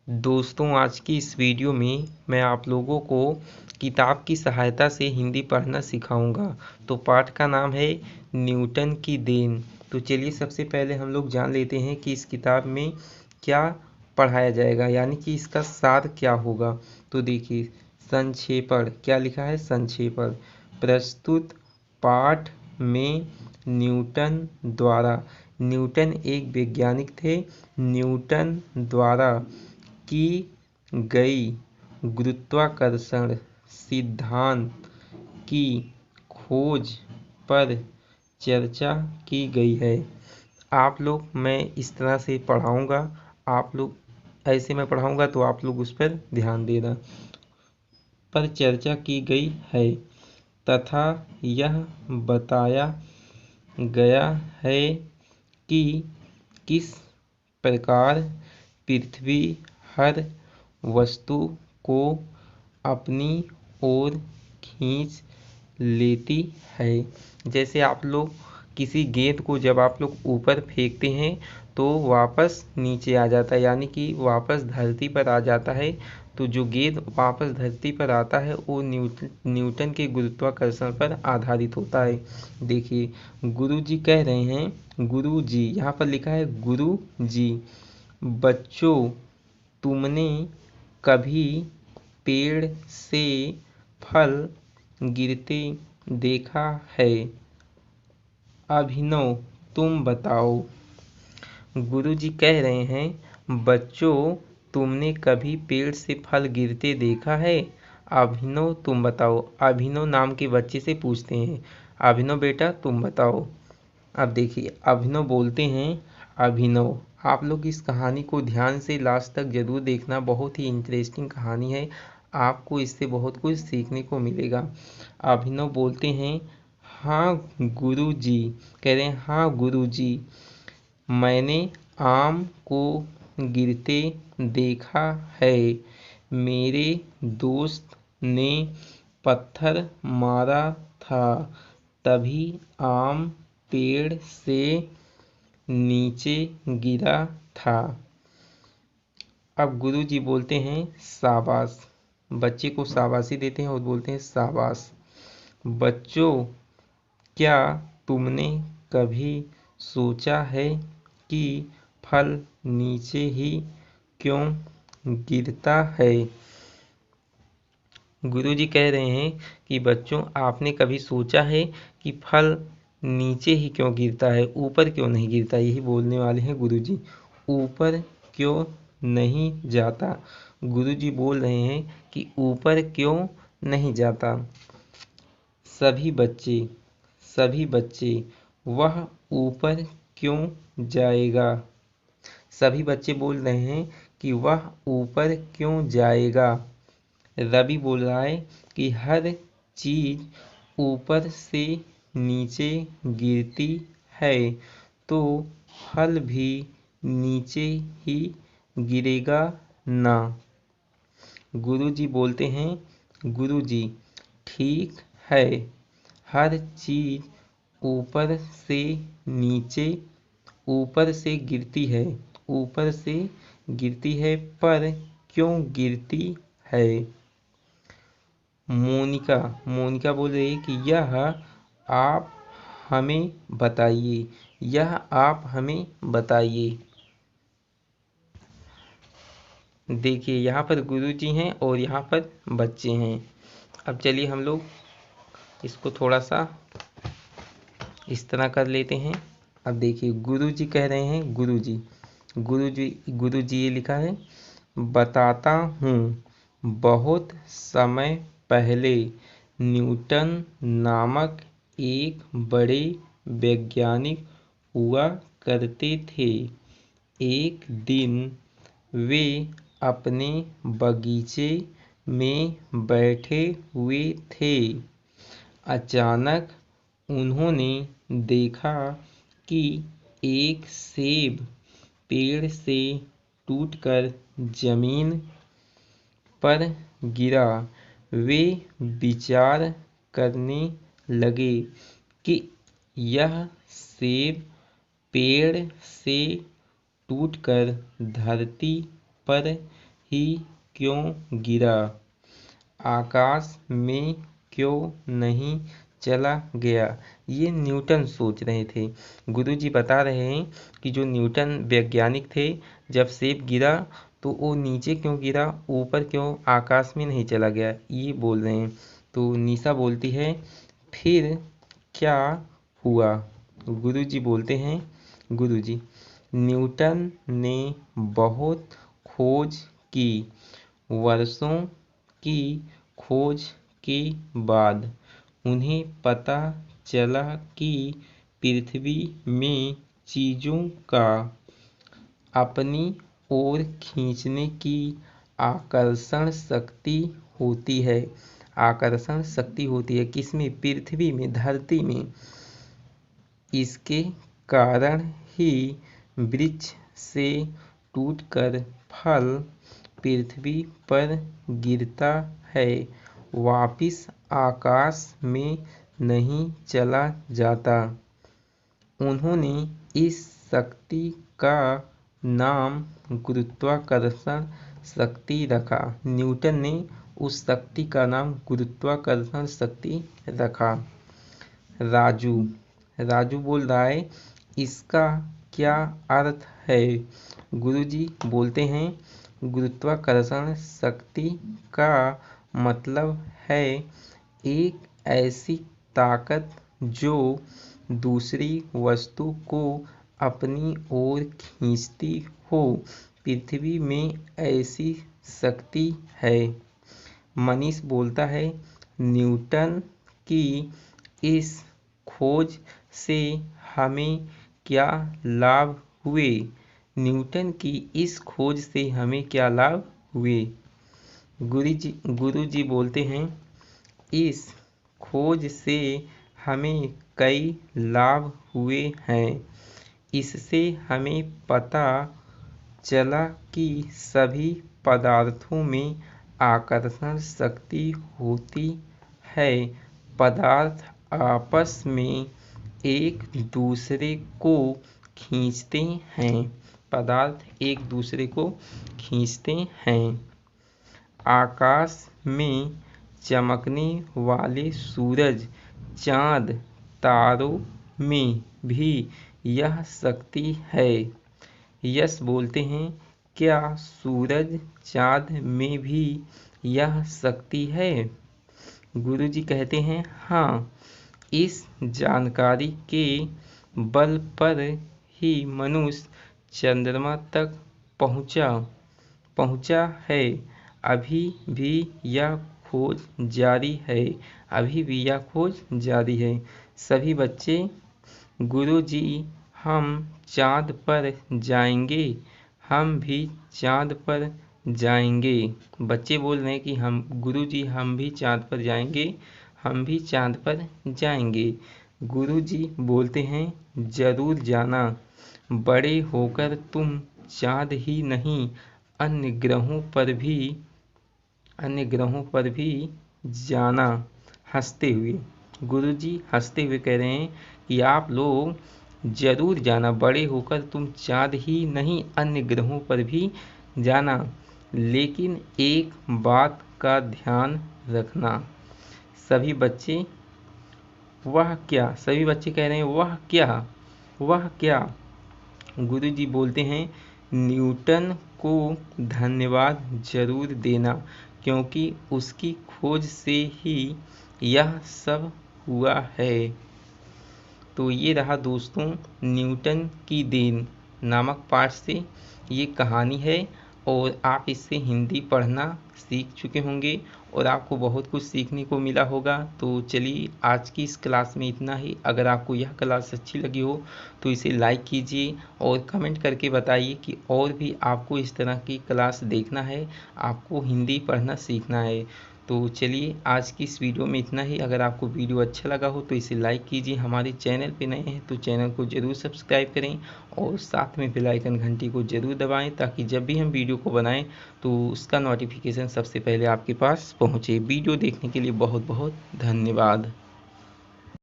दोस्तों, आज की इस वीडियो में मैं आप लोगों को किताब की सहायता से हिंदी पढ़ना सिखाऊंगा। तो पाठ का नाम है न्यूटन की देन। तो चलिए सबसे पहले हम लोग जान लेते हैं कि इस किताब में क्या पढ़ाया जाएगा, यानी कि इसका सार क्या होगा। तो देखिए, संक्षेपण क्या लिखा है। संक्षेपण प्रस्तुत पाठ में न्यूटन एक वैज्ञानिक थे। न्यूटन द्वारा की गई गुरुत्वाकर्षण सिद्धांत की खोज पर चर्चा की गई है। आप लोग, मैं इस तरह से पढ़ाऊंगा, आप लोग ऐसे मैं पढ़ाऊंगा तो आप लोग उस पर ध्यान देना। पर चर्चा की गई है तथा यह बताया गया है कि किस प्रकार पृथ्वी हर वस्तु को अपनी ओर खींच लेती है। जैसे आप लोग किसी गेंद को जब आप लोग ऊपर फेंकते हैं तो वापस नीचे आ जाता है, यानी कि वापस धरती पर आ जाता है। तो जो गेंद वापस धरती पर आता है वो न्यूटन के गुरुत्वाकर्षण पर आधारित होता है। देखिए, गुरु जी कह रहे हैं, गुरु जी यहाँ पर लिखा है गुरु जी, बच्चों तुमने कभी पेड़ से फल गिरते देखा है? अभिनव तुम बताओ। गुरुजी कह रहे हैं, बच्चों तुमने कभी पेड़ से फल गिरते देखा है? अभिनव तुम बताओ। अभिनव नाम के बच्चे से पूछते हैं, अभिनव बेटा तुम बताओ। अब देखिए, अभिनव बोलते हैं, अभिनव आप लोग इस कहानी को ध्यान से लास्ट तक जरूर देखना, बहुत ही इंटरेस्टिंग कहानी है। आपको इससे बहुत कुछ सीखने को मिलेगा। अभिनव बोलते हैं, हाँ गुरुजी। कह रहे हैं, हाँ गुरुजी, मैंने आम को गिरते देखा है। मेरे दोस्त ने पत्थर मारा था, तभी आम पेड़ से नीचे गिरा था। अब गुरुजी बोलते हैं, शाबाश। बच्चे को शाबाशी देते हैं और बोलते हैं, शाबाश। बच्चों, क्या तुमने कभी सोचा है कि फल नीचे ही क्यों गिरता है? गुरुजी कह रहे हैं कि बच्चों, आपने कभी सोचा है कि फल नीचे ही क्यों गिरता है, ऊपर क्यों नहीं गिरता? यही बोलने वाले हैं गुरुजी। ऊपर क्यों नहीं जाता? गुरुजी बोल रहे हैं कि ऊपर क्यों नहीं जाता? सभी बच्चे वह ऊपर क्यों जाएगा? सभी बच्चे बोल रहे हैं कि वह ऊपर क्यों जाएगा? रवि बोल रहा है कि हर चीज ऊपर से नीचे गिरती है, तो फल भी नीचे ही गिरेगा ना। गुरुजी बोलते हैं, गुरुजी ठीक है, हर चीज ऊपर से नीचे ऊपर से गिरती है, ऊपर से गिरती है, पर क्यों गिरती है? मोनिका बोल रही है कि यह आप हमें बताइए, यह आप हमें बताइए। देखिए, यहाँ पर गुरुजी हैं और यहाँ पर बच्चे हैं। अब चलिए हम लोग इसको थोड़ा सा इस तरह कर लेते हैं। अब देखिए, गुरुजी कह रहे हैं, गुरुजी ये लिखा है, बताता हूँ, बहुत समय पहले न्यूटन नामक एक बड़े वैज्ञानिक हुआ करते थे। एक दिन वे अपने बगीचे में बैठे हुए थे। अचानक उन्होंने देखा कि एक सेब पेड़ से टूटकर जमीन पर गिरा। वे विचार करने लगे कि यह सेब पेड़ से टूटकर धरती पर ही क्यों गिरा, आकाश में क्यों नहीं चला गया। ये न्यूटन सोच रहे थे। गुरुजी बता रहे हैं कि जो न्यूटन वैज्ञानिक थे, जब सेब गिरा तो वो नीचे क्यों गिरा, ऊपर क्यों आकाश में नहीं चला गया, ये बोल रहे हैं। तो निशा बोलती है फिर क्या हुआ। गुरुजी बोलते हैं, गुरुजी न्यूटन ने बहुत खोज की, वर्षों की खोज के बाद उन्हें पता चला कि पृथ्वी में चीज़ों का अपनी ओर खींचने की आकर्षण शक्ति होती है। आकर्षण शक्ति होती है किसमें, पृथ्वी में, धरती में। इसके कारण ही वृक्ष से टूटकर फल पृथ्वी पर गिरता है, वापिस आकाश में नहीं चला जाता। उन्होंने इस शक्ति का नाम गुरुत्वाकर्षण शक्ति रखा। न्यूटन ने उस शक्ति का नाम गुरुत्वाकर्षण शक्ति रखा। राजू बोल रहा है इसका क्या अर्थ है। गुरुजी बोलते हैं गुरुत्वाकर्षण शक्ति का मतलब है एक ऐसी ताकत जो दूसरी वस्तु को अपनी ओर खींचती हो। पृथ्वी में ऐसी शक्ति है। मनीष बोलता है न्यूटन की इस खोज से हमें क्या लाभ हुए। न्यूटन की इस खोज से हमें क्या लाभ हुए। गुरुजी बोलते हैं इस खोज से हमें कई लाभ हुए हैं। इससे हमें पता चला कि सभी पदार्थों में आकर्षण शक्ति होती है। पदार्थ आपस में एक दूसरे को खींचते हैं। पदार्थ एक दूसरे को खींचते हैं। आकाश में चमकने वाले सूरज, चाँद, तारों में भी यह शक्ति है। यश बोलते हैं क्या सूरज, चाँद में भी यह शक्ति है। गुरुजी कहते हैं हाँ, इस जानकारी के बल पर ही मनुष्य चंद्रमा तक पहुंचा है। अभी भी यह खोज जारी है। अभी भी यह खोज जारी है। सभी बच्चे गुरुजी हम चाँद पर जाएंगे, हम भी चाँद पर जाएंगे। बच्चे बोल रहे हैं कि हम गुरुजी हम भी चाँद पर जाएंगे, हम भी चाँद पर जाएंगे। गुरुजी बोलते हैं जरूर जाना, बड़े होकर तुम चाँद ही नहीं अन्य ग्रहों पर भी जाना। हंसते हुए गुरुजी हंसते हुए कह रहे हैं कि आप लोग जरूर जाना, बड़े होकर तुम चाँद ही नहीं अन्य ग्रहों पर भी जाना, लेकिन एक बात का ध्यान रखना। सभी बच्चे वह क्या, सभी बच्चे कह रहे हैं वह क्या, वह क्या। गुरुजी बोलते हैं न्यूटन को धन्यवाद जरूर देना, क्योंकि उसकी खोज से ही यह सब हुआ है। तो ये रहा दोस्तों न्यूटन की देन नामक पाठ से ये कहानी है, और आप इससे हिंदी पढ़ना सीख चुके होंगे और आपको बहुत कुछ सीखने को मिला होगा। तो चलिए आज की इस क्लास में इतना ही। अगर आपको यह क्लास अच्छी लगी हो तो इसे लाइक कीजिए और कमेंट करके बताइए कि और भी आपको इस तरह की क्लास देखना है, आपको हिंदी पढ़ना सीखना है। तो चलिए आज की इस वीडियो में इतना ही। अगर आपको वीडियो अच्छा लगा हो तो इसे लाइक कीजिए, हमारे चैनल पे नए हैं तो चैनल को ज़रूर सब्सक्राइब करें और साथ में बेल आइकन घंटी को ज़रूर दबाएं, ताकि जब भी हम वीडियो को बनाएं तो उसका नोटिफिकेशन सबसे पहले आपके पास पहुंचे। वीडियो देखने के लिए बहुत बहुत धन्यवाद।